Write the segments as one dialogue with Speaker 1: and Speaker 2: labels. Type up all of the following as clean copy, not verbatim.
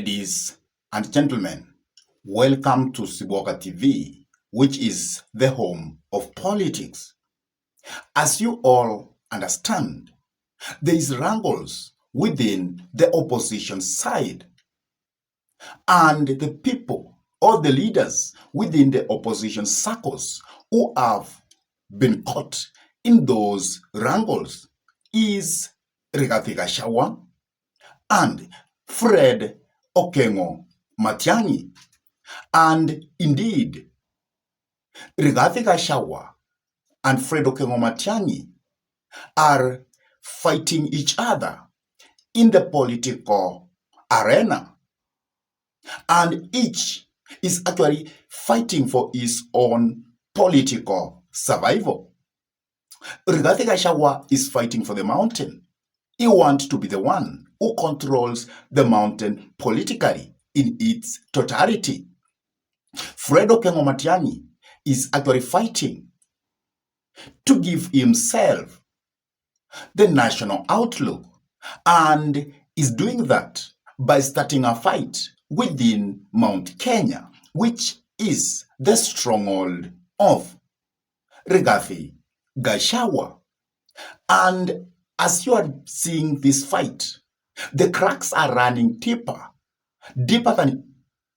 Speaker 1: Ladies and gentlemen, welcome to Siboka TV, which is the home of politics. As you all understand, there is wrangles within the opposition side, and the people or the leaders within the opposition circles who have been caught in those wrangles is Rigathi Gachagua and Fred Okengo Matiangi. And indeed, Rigathi Gachagua and Fred Okengo Matiangi are fighting each other in the political arena. And each is actually fighting for his own political survival. Rigathi Gachagua is fighting for the mountain. He wants to be the one who controls the mountain politically in its totality. Fred Okengo Matiangi is actually fighting to give himself the national outlook, and is doing that by starting a fight within Mount Kenya, which is the stronghold of Rigathi Gachagua. And as you are seeing this fight, the cracks are running deeper than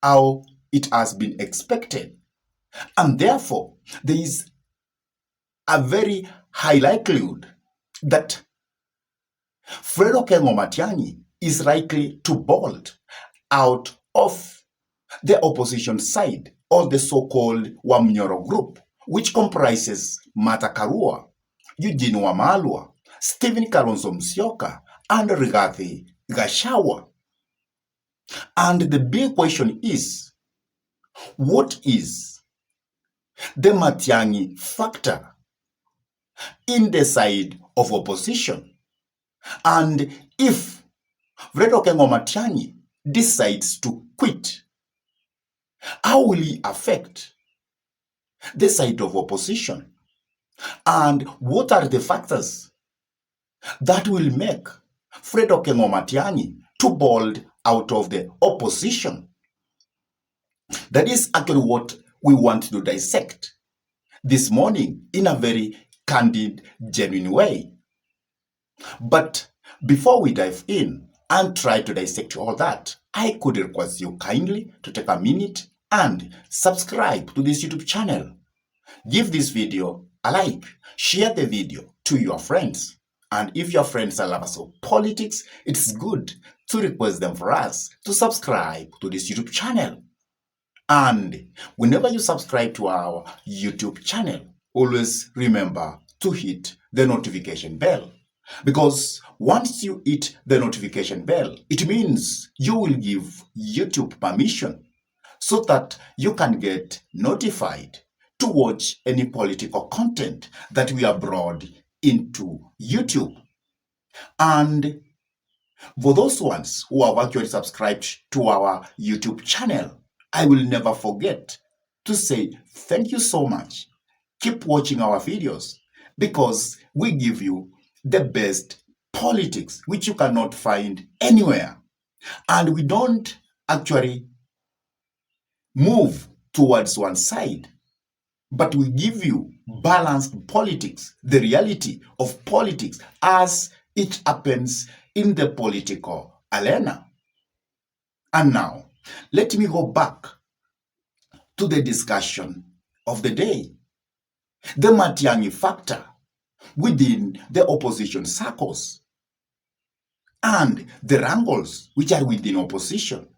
Speaker 1: how it has been expected. And therefore, there is a very high likelihood that Fred Okengo Matiangi is likely to bolt out of the opposition side, or the so-called Wamnyoro group, which comprises Martha Karua, Eugene Wamalwa, Stephen Kalonzo Musyoka, and Rigathi Gachagua. And the big question is, what is the Matiangi factor in the side of opposition? And if Fred Okengo Matiangi decides to quit, how will he affect the side of opposition? And what are the factors that will make Fred Okengo Matiangi to bolt out of the opposition? That is actually what we want to dissect this morning in a very candid, genuine way. But before we dive in and try to dissect all that, I could request you kindly to take a minute and subscribe to this YouTube channel. Give this video a like, share the video to your friends. And if your friends are lovers of politics, it's good to request them for us to subscribe to this YouTube channel. And whenever you subscribe to our YouTube channel, always remember to hit the notification bell. Because once you hit the notification bell, it means you will give YouTube permission so that you can get notified to watch any political content that we upload into YouTube. And for those ones who have actually subscribed to our YouTube channel, I will never forget to say thank you so much. Keep watching our videos because we give you the best politics which you cannot find anywhere. And we don't actually move towards one side, but we give you balanced politics, the reality of politics as it happens in the political arena. And now, let me go back to the discussion of the day. The Matiangi factor within the opposition circles and the wrangles which are within opposition,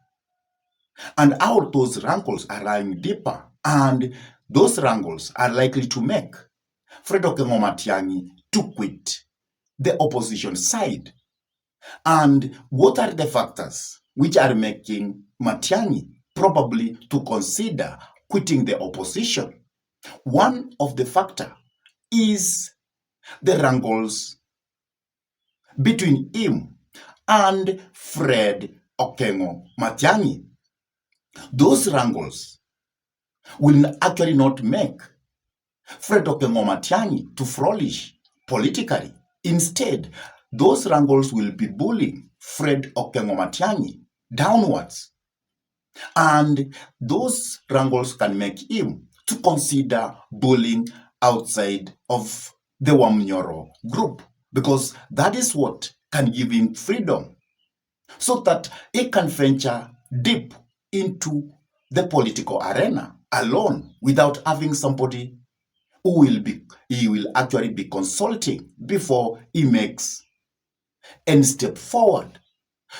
Speaker 1: and how those wrangles are lying deeper, and those wrangles are likely to make Fred Okengo Matiangi to quit the opposition side. And what are the factors which are making Matiangi probably to consider quitting the opposition? One of the factors is the wrangles between him and Fred Okengo Matiangi. Those wrangles will actually not make Fred Okengo Matiangi to flourish politically. Instead, those wrangles will be bullying Fred Okengo Matiangi downwards. And those wrangles can make him to consider bullying outside of the Wamnyoro group, because that is what can give him freedom, so that he can venture deep into the political arena alone without having somebody who he will actually be consulting before he makes any step forward.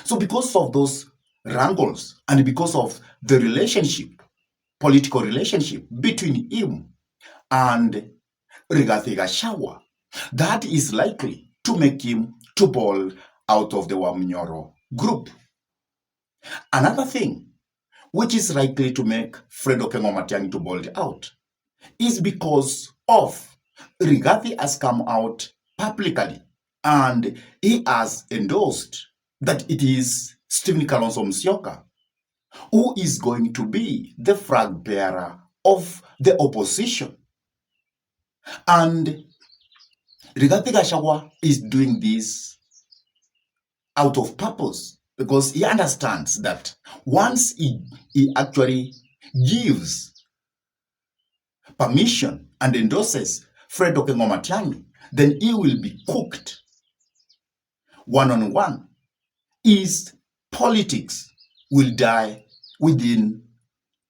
Speaker 1: So because of those wrangles and because of the political relationship between him and Rigathi Gachagua, that is likely to make him to bowl out of the Wamnyoro group. Another thing which is likely to make Fred Okengo Matiangi to bowl out is because of Rigathi has come out publicly and he has endorsed that it is Stephen Kalonzo Musyoka who is going to be the flag bearer of the opposition. And Rigathi Gachagua is doing this out of purpose because he understands that once he actually gives permission and endorses Fred Okengo Matiangi, then he will be cooked one-on-one. His politics will die within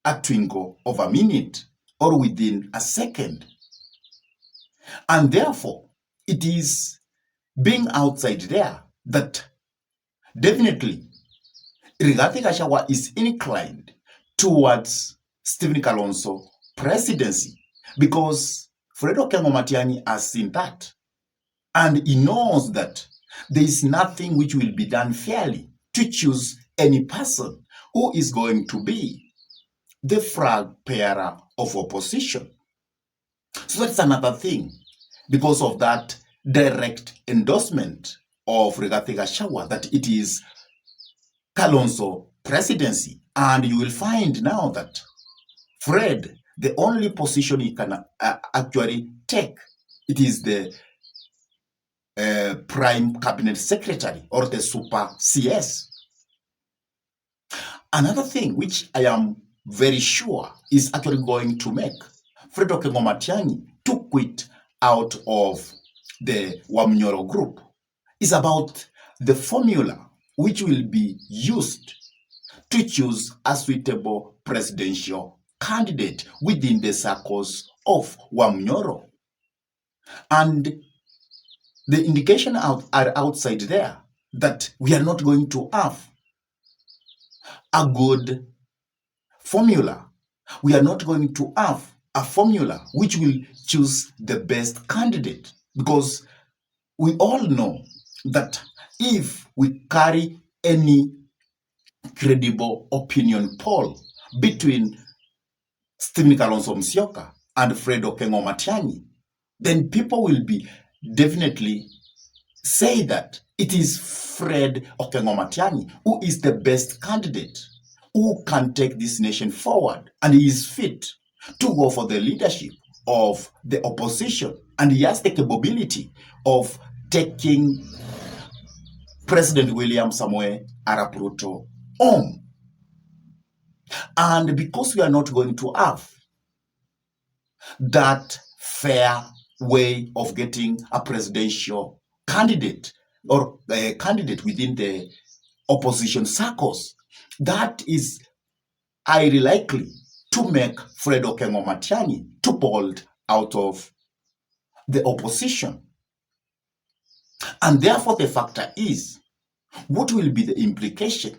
Speaker 1: a twinkle of a minute or within a second. And therefore, it is being outside there that definitely Rigathi Gachagua is inclined towards Stephen Kalonzo presidency, because Fred Okengo Matiangi has seen that. And he knows that there is nothing which will be done fairly to choose any person who is going to be the flag bearer of opposition. So that's another thing, because of that direct endorsement of Rigathi Gachagua, that it is Kalonzo presidency. And you will find now that Fred, the only position he can actually take, it is the prime cabinet secretary or the super CS. Another thing which I am very sure is actually going to make Fred Okengo Matiangi to quit out of the Wamnyoro group is about the formula which will be used to choose a suitable presidential candidate within the circles of Wamnyoro. And the indication are outside there that we are not going to have a good formula. We are not going to have a formula which will choose the best candidate, because we all know that if we carry any credible opinion poll between Stephen Kalonzo Musyoka and Fred Okengo Matiangi, then people will be definitely say that it is Fred Okengo Matiangi who is the best candidate, who can take this nation forward, and he is fit to go for the leadership of the opposition, and he has the capability of taking President William Samoei Arap Ruto home. And because we are not going to have that fair way of getting a presidential candidate or a candidate within the opposition circles, that is highly likely to make Fred Okengo Matiangi to bolt out of the opposition. And therefore, the factor is, what will be the implication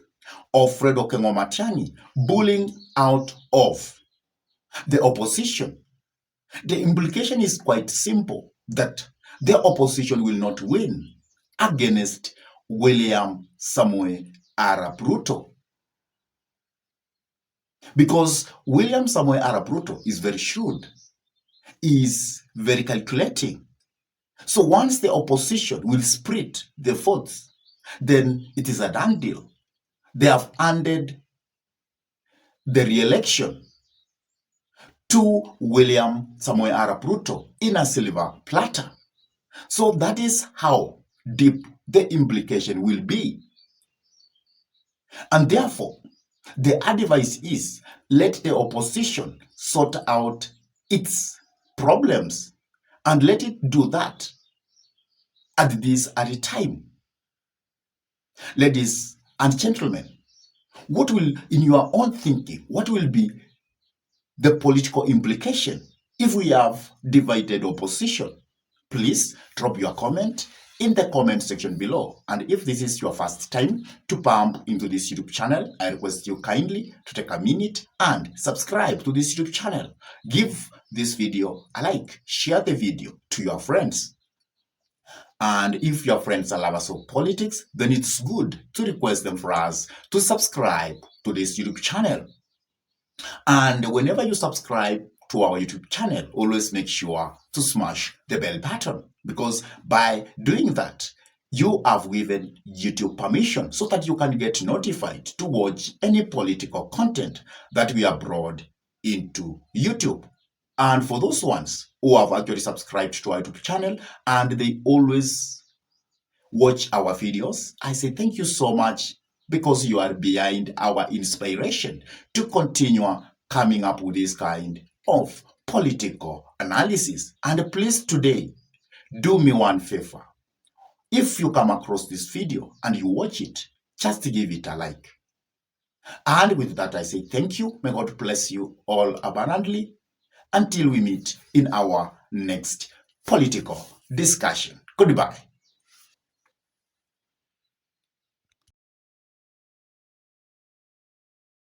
Speaker 1: of Fred Okengo Matiangi bullying out of the opposition? The implication is quite simple, that the opposition will not win against William Samoei Arap Ruto. Because William Samoei Arap Ruto is very shrewd, is very calculating. So once the opposition will split the votes, then it is a done deal. They have handed the re-election to William Samoei Arap Ruto in a silver platter. So that is how deep the implication will be. And therefore, The advice is let the opposition sort out its problems and let it do that at a time. Ladies and gentlemen, what will, in your own thinking, what will be the political implication if we have divided opposition? Please drop your comment in the comment section below. And if this is your first time to bump into this YouTube channel, I request you kindly to take a minute and subscribe to this YouTube channel. Give this video a like, share the video to your friends. And if your friends are lovers of politics, then it's good to request them for us to subscribe to this YouTube channel. And whenever you subscribe to our YouTube channel, always make sure to smash the bell button, because by doing that, you have given YouTube permission so that you can get notified to watch any political content that we upload into YouTube. And for those ones who have actually subscribed to our YouTube channel and they always watch our videos, I say thank you so much, because you are behind our inspiration to continue coming up with this kind of political analysis. And please today, do me one favor. If you come across this video and you watch it, just give it a like. And with that, I say thank you. May God bless you all abundantly until we meet in our next political discussion. Goodbye.